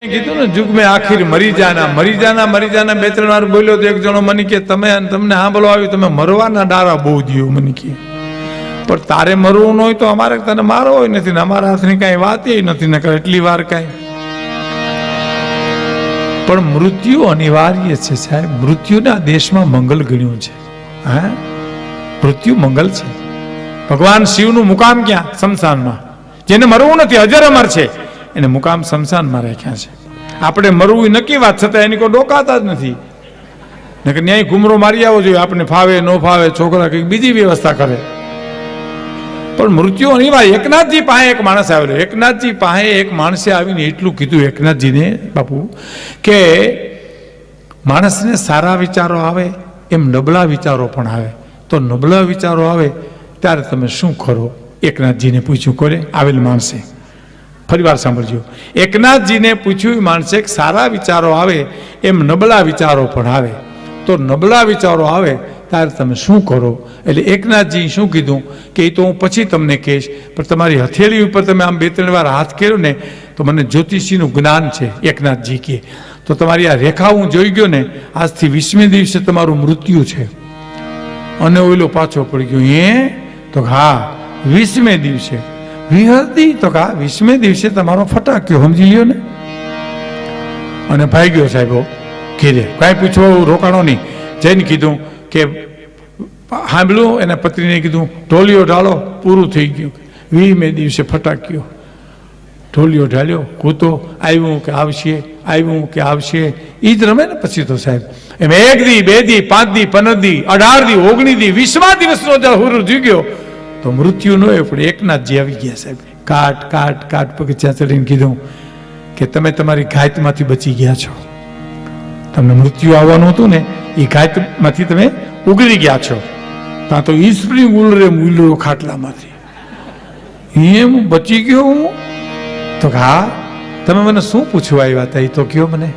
કીધું ને જુગ મેં આખિર મરી જાના બે ત્રણ વાર બોલ્યો તો એક જણો મને કે તમને સાંભળવા આવ્યું તમે મરવાના ડારા બહુ દિયો મને કે પણ તારે મરવું ન હોય તો અમારે તને મારો હોય નથી ને અમારા હાથની કાંઈ વાત એ નથી ને એટલી વાર કાંઈ પણ મૃત્યુ અનિવાર્ય છે સાહેબ. મૃત્યુને આ દેશમાં મંગલ ગણ્યું છે. હા, મૃત્યુ મંગલ છે. ભગવાન શિવનું મુકામ ક્યાં? શમશાનમાં. જેને મરવું નથી અજર અમર છે એને મુકામ શમશાનમાં રાખ્યા છે. આપણે મરવું નક્કી વાત છતાં એની કોઈ ડોકાતા જ નથી. નકર ન્યાય ઘુમરો મારી આવો જોઈએ. આપણે ફાવે ન ફાવે છોકરા કંઈક બીજી વ્યવસ્થા કરે પણ મૃત્યુ અનિવાર્ય. એકનાથજી પાસે એક માણસ આવેલો. એકનાથજી પાસે એક માણસે આવીને એટલું કીધું એકનાથજીને બાપુ કે માણસને સારા વિચારો આવે એમ નબળા વિચારો પણ આવે. તો નબળા વિચારો આવે ત્યારે તમે શું કરો? એકનાથજીને પૂછ્યું કોને? આવેલ માણસે. ફરી વાર સાંભળજો. એકનાથજીને પૂછ્યું માણસે કે સારા વિચારો આવે એમ નબળા વિચારો પણ આવે. તો નબળા વિચારો આવે ત્યારે તમે શું કરો? એટલે એકનાથજી શું કીધું કે એ તો હું પછી તમને કહીશ, પણ તમારી હથેળી ઉપર તમે આમ બે ત્રણ વાર હાથ કર્યો ને તો મને જ્યોતિષીનું જ્ઞાન છે. એકનાથજી કહે તો તમારી આ રેખા હું જોઈ ગયો ને આજથી 20મે દિવસે તમારું મૃત્યુ છે. અને ઓઈલો પાછો પડી ગયો. તો હા 20મે દિવસે વિહરતી તો કા 20મે દિવસે તમારો ફટાક્યો સમજી લ્યો ને. અને ભાઈ ગયો સાહેબો ઘેરે. કાંઈ પૂછવા રોકાણો નહીં. જઈને કીધું કે સાંભળ્યું. એના પત્નીને કીધું ઢોલિયો ઢાળો, પૂરું થઈ ગયું. 20મે દિવસે ફટાક્યો. ઢોલિયો ઢાળ્યો, કૂતો આવ્યું કે આવશે, આવ્યું કે આવશે. એ જ રમે ને પછી તો સાહેબ એમ 1 દી 2 દી 5 દી 15 દી 18 દી 19 દી 20મા દિવસનો જ્યારે હુર જીગ્યો તો મૃત્યુ ન હોય. પણ એકનાથજી આવી ગયા સાહેબ. કાટ પગથિયા ચડીને કીધું કે તમે તમારી ઘાતમાંથી બચી ગયા છો. તમને મૃત્યુ આવવાનું હતું ને એ ઘાતમાંથી તમે ઉગરી ગયા છો. ત્યાં તો ઈસ્પ્રિંગ ઉલરે ઉલરો ખાટલામાંથી એમ બચી ગયો હું. તો હા તમે મને શું પૂછવા આવ્યા હતા એ તો કયો મને.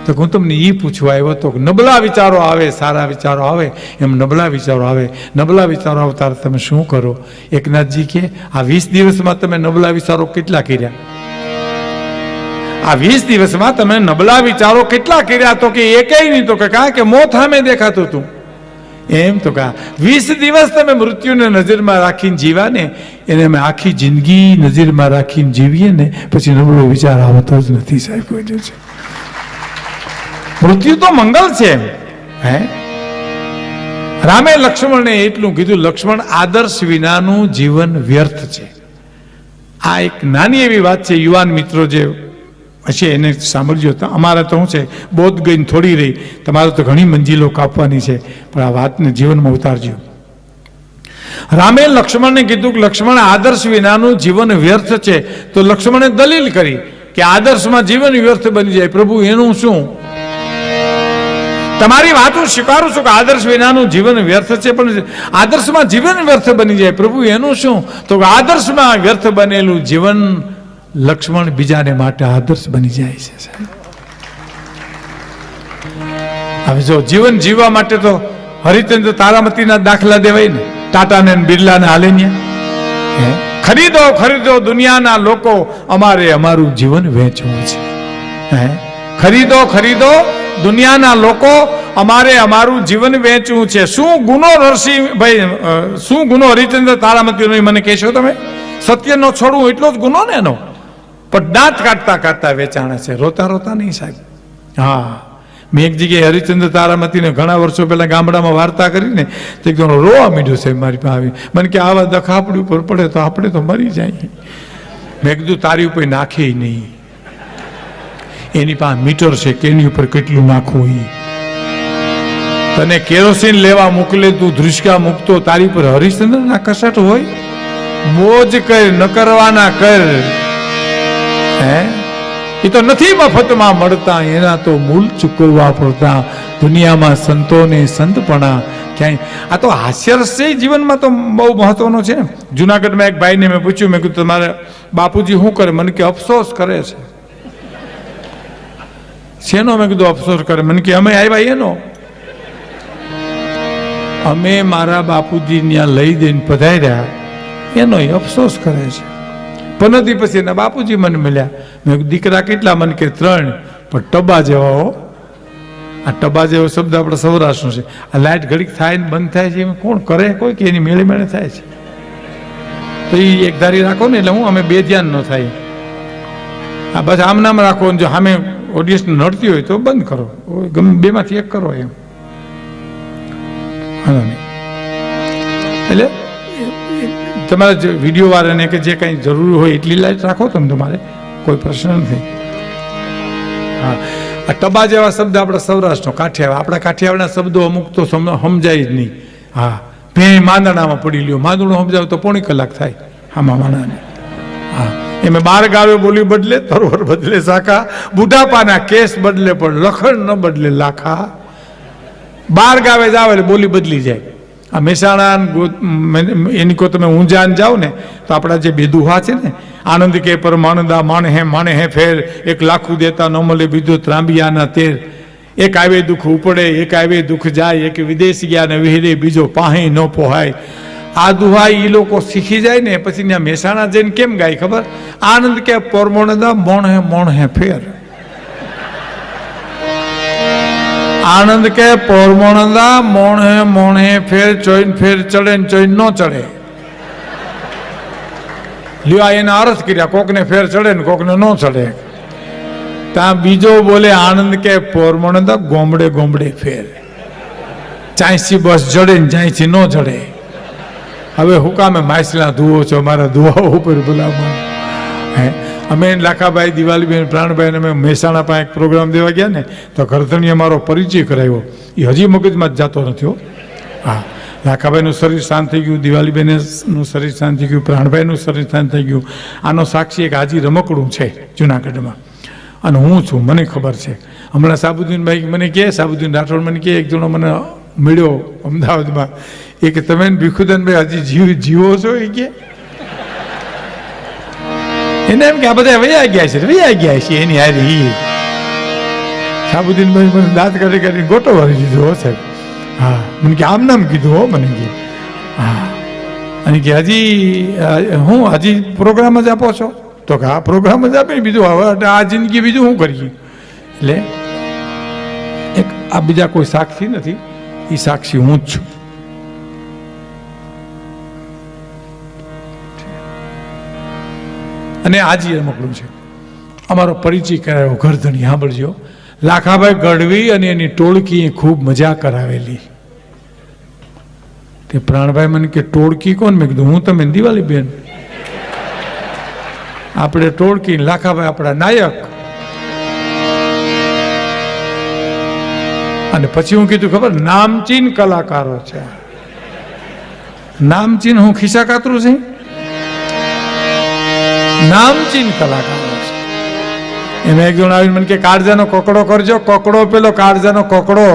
તો હું તમને એ પૂછવા આવ્યો તો નબળા વિચારો આવે સારા વિચારો આવે એમ નબળા વિચારો આવે. નબળા વિચારો આવે ત્યારે તમે શું કરો? એકનાથજી કે આ 20 દિવસમાં તમે નબળા વિચારો કેટલા કર્યા? આ 20 દિવસમાં તમે નબળા વિચારો કેટલા કર્યા? તો કે એકેય નહીં. તો કે કારણ કે મોત સામે દેખાતું હતું એમ. તો કા 20 દિવસ તમે મૃત્યુને નજરમાં રાખીને જીવ્યા ને એને અમે આખી જિંદગી નજરમાં રાખીને જીવીએ ને પછી નબળો વિચાર આવતો જ નથી સાહેબ. કોઈ છે મૃત્યુ તો મંગલ છે. હે, રામે લક્ષ્મણને એટલું કીધું લક્ષ્મણ આદર્શ વિનાનું જીવન વ્યર્થ છે. આ એક નાની એવી વાત છે. યુવાન મિત્રો જે હશે એને સાંભળજો. અમારે તો શું છે બોધ ગઈને થોડી રહી. તમારે તો ઘણી મંજિલો કાપવાની છે પણ આ વાતને જીવનમાં ઉતારજો. રામે લક્ષ્મણને કીધું કે લક્ષ્મણ આદર્શ વિનાનું જીવન વ્યર્થ છે. તો લક્ષ્મણે દલીલ કરી કે આદર્શમાં જીવન વ્યર્થ બની જાય. પ્રભુ એનું શું? તમારી વાત હું સ્વીકારું છું કે આદર્શ વિનાનું જીવન વ્યર્થ છે પણ આદર્શમાં જીવન વ્યર્થ બની જાય. પ્રભુ એનું શું? તો આદર્શમાં વ્યર્થ બનેલું જીવન લક્ષ્મણ બીજાને માટે આદર્શ બની જાય છે. હવે જો જીવન જીવવા માટે તો હરિચંદ્ર તારામતીના દાખલા દેવાય ને. ટાટાને બિરલાને હાલે. ખરીદો દુનિયાના લોકો, અમારે અમારું જીવન વેચવું છે. ખરીદો દુનિયાના લોકો, અમારે અમારું જીવન વેચવું છે. શું ગુનો નરસિંહભાઈ, શું ગુનો હરિચંદ્ર તારામતીનો મને કહેશો તમે? સત્યનો છોડવું એટલો જ ગુનો ને એનો. પણ દાંત કાઢતા વેચાણે છે. રોતા નહીં સાહેબ. હા, મેં એક જગ્યાએ હરિચંદ્ર તારામતીને ઘણા વર્ષો પહેલા ગામડામાં વાર્તા કરીને તો એકદમ રોવા માંડ્યો સાહેબ મારી પાસે આવી. મને કે આવા દખ આપણી ઉપર પડે તો આપણે તો મરી જાય. મેં કીધું તારી ઉપર નાખે નહીં. એની પાસે મીટર છે કે એની ઉપર કેટલું નાખવું. તને કેરોસીન લેવા મોકલે તું ધ્રુસકા મૂકતો તારી પર હરિશ્ચંદ્ર ના કસટ હોય? મોજ કર, ન કરવાના કર. એ તો નથી મફતમાં મળતા, એના તો મૂલ ચૂકવવા પડતા. દુનિયામાં સંતોને સંતપણા ક્યાંય. આ તો હાસ્યરસ જીવનમાં તો બહુ મહત્વનો છે. જુનાગઢમાં એક ભાઈને મેં પૂછ્યું, મેં કીધું તમારે બાપુજી શું કરે? મને કે અફસોસ કરે છે. શેનો? મેં કીધું અફસોસ કરે. મને કે અમે આવ્યા એનો. અમે મારા બાપુજી ત્યાં લઈ દઈને પધાર્યા એનો અફસોસ કરે છે. 15 દી પછી એના બાપુજી મને મળ્યા. મેં દીકરા કેટલા? મને કે 3, પણ ટબા જેવા હો. આ ટબા જેવો શબ્દ આપણે સૌરાષ્ટ્રનો છે. આ લાઇટ ઘડીક થાય ને બંધ થાય છે, એમાં કોણ કરે? કોઈ કે એની મેળે મેળે થાય છે. તો એ એક ધારી રાખો ને એટલે હું અમે બે ધ્યાન ન થાય. આ બસ આમ નામ રાખો. જો સામે ઓડિયન્સને નડતી હોય તો બંધ કરો, ગમે બેમાંથી એક કરો એમ. હા નહીં એટલે તમારે જે વિડીયો વાળાને કે જે કંઈ જરૂરી હોય એટલી લાઈટ રાખો તમે, તમારે કોઈ પ્રશ્ન નથી. હા, આ ટબા જેવા શબ્દ આપણે સૌરાષ્ટ્રનો, કાઠિયાવાડ, આપણા કાઠિયાવાડના શબ્દો અમુક તો સમજાય જ નહીં. હા, ભે માંદણામાં પડી લ્યો, માંદણું સમજાવ તો પોણી કલાક થાય આમાં માણાને. હા, એમાં 12 ગાવે બોલી બદલે, તરવર બદલે શાખા, બુઢાપાના કેસ બદલે પણ લખણ ન બદલે લાખા. 12 ગાવે જાવ એટલે બોલી બદલી જાય. આ મહેસાણા એની કો તમે ઊંઝાન જાઓ ને તો આપણા જે બે દુહા છે ને, આનંદ કે પરમાનંદા માણે હે ફેર, એક લાખું દેતા ન મળે બીજો ત્રાંબિયાના તેર, એક આવે દુઃખ ઉપડે એક આવે દુઃખ જાય, એક વિદેશ ગયા ને વિહરે બીજો પાહે ન પોહાય. આ દુહા એ લોકો શીખી જાય ને પછી ત્યાં મહેસાણા જઈને કેમ ગાય ખબર? આનંદ કે પરમાનંદા મોણ હે ફેર, આનંદ કે પરમાનંદા મોણ હે ફેર, ચોઈન ફેર ચડે ને ચોઈન ન ચડે. લ્યો એના અર્થ કર્યા, કોકને ફેર ચડે ને કોકને ન ચડે. ત્યાં બીજો બોલે આનંદ કે પરમાનંદા ગોમડે ફેર, ચાંયથી બસ ચડે ને ચાંયથી ન ચડે. હવે હું કામે માછલા ધુઓ છો, મારા ધુઆઓ ઉપર ભલામણ. હે, અમે લાખાભાઈ, દિવાલીબેન, પ્રાણભાઈ અમે મહેસાણા પાસે એક પ્રોગ્રામ દેવા ગયા ને તો ગરધણીએ મારો પરિચય કરાવ્યો. એ હજી મગજમાં જ જતો નથી. હા, લાખાભાઈનું શરીર શાંત થઈ ગયું, દિવાલીબેનનું શરીર શાંત થઈ ગયું, પ્રાણભાઈનું શરીર શાંત થઈ ગયું. આનો સાક્ષી એક હાજી રમકડું છે જુનાગઢમાં, અને હું છું, મને ખબર છે. હમણાં સાબુદ્દીનભાઈ મને કહે, સાબુદ્દીન રાઠોડ મને કહે, એક જણો મને મળ્યો અમદાવાદમાં, એ કે તમે ભીખુદાનભાઈ હજી જીવો છો? એ કે એને એમ કે આ બધા વયા ગયા છે એની હારી. સાબુદ્દીનભાઈ મને દાંત કરીને ગોટો વાળી દીધો હો સાહેબ. હા, મને કે આમ નામ કીધું હો મને કે. હા, અને કે હજી હું હજી પ્રોગ્રામ જ આપો છો? તો કે આ પ્રોગ્રામ જ આપે, બીજું હવે આ જિંદગી બીજું શું કરીએ? એટલે એક આ બીજા કોઈ સાક્ષી નથી, એ સાક્ષી હું જ છું. અને આજે રમકડું છે. અમારો પરિચય કરાયો ગરધણી. સાંભળજો, લાખાભાઈ ગઢવી અને એની ટોળકીએ ખૂબ મજા કરાવેલી. તે પ્રાણભાઈ મને કે ટોળકી કોણ? મેં કીધું હું, તમે દિવાલીબેન. આપણે ટોળકી, લાખાભાઈ આપણા નાયક. અને પછી હું કીધું ખબર, નામચીન કલાકારો છે. નામચીન હું ખિસ્સા કાતરું છે? નામચીન કલાકારો છે. એમાં એક જણ આવીને મને કે કાળજાનો કોકડો કરજો. કોકડો પેલો કાળજાનો કોકડો.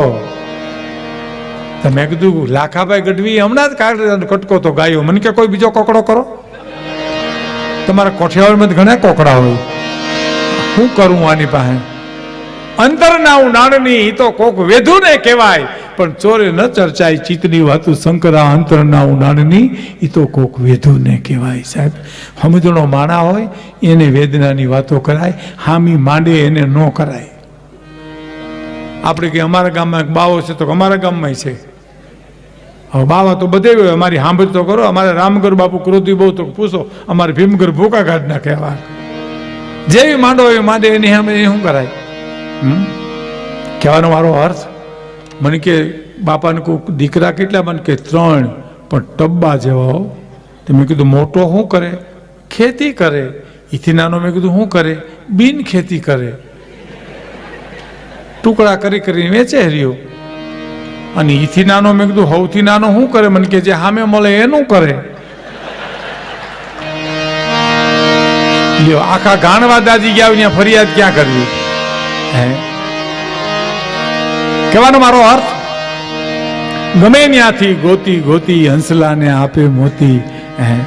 તો મેં કીધું લાખાભાઈ ગઢવી હમણાં જ કાળજાનો કટકો તો ગાયો, મને કે કોઈ બીજો કોકડો કરો. તમારા કોઠિયાવાડમાં ઘણા કોકડા હોય, શું કરું આની પાસે? અંતરના નાણની તો કોક વેધુ ને કહેવાય, પણ ચોરે ન ચર્ચાય ચિત્તની વાતું શંકરા. અંતરના નાણની એ તો કોક વેધુ ને કહેવાય. સાહેબ, સમજણો માણા હોય એને વેદનાની વાતો કરાય, હામી માંડે એને ન કરાય. આપણે કે અમારા ગામમાં એક બાવો છે, તો અમારા ગામમાં છે. હવે બાવા તો બધે હોય, અમારી સાંભળ તો કરો. અમારે રામગર બાપુ ક્રોધી બહુ તો પૂછો, અમારે ભીમગર ભૂકા કાઢ નાખે. જેવી માંડો એવી માંડે, એની સામે શું કરાય? કહેવાનો મારો અર્થ, મને કે બાપાને કોઈ દીકરા કેટલા? મને કે 3, પણ ટબ્બા જેવા. તો મેં કીધું મોટો શું કરે? ખેતી કરે. એથી નાનો મેં કીધું શું કરે? બિન ખેતી કરે, ટુકડા કરીને વેચે રહ્યો. અને એથી નાનો મેં કીધું સૌથી નાનો શું કરે? મને કે જે સામે મળે એનું કરે. લ્યો, આખા ગાણવા દાદી ગયા ત્યાં ફરિયાદ ક્યાં કરવી? હે, કહેવાનો મારો અર્થ, ગમે ત્યાંથી ગોતી હંસલાને આપે મોતી. હે,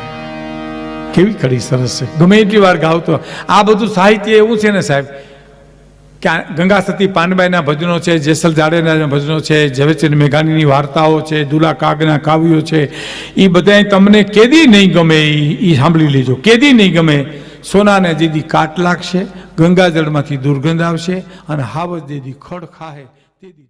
કેવી કડી સરસ છે. ગમે એટલી વાર ગાવતો. આ બધું સાહિત્ય એવું છે ને સાહેબ, કે ગંગા સતી પાનબાઈના ભજનો છે, જેસલ જાડેના ભજનો છે, ઝવેરચંદ મેઘાણીની વાર્તાઓ છે, દુલા કાગના કાવ્યો છે. એ બધા તમને કેદી નહીં ગમે એ સાંભળી લેજો. કેદી નહીં ગમે. સોનાને જેથી કાટ લાગશે, ગંગાજળમાંથી દુર્ગંધ આવશે, અને હાવજ જેથી ખડ ખાહે તેથી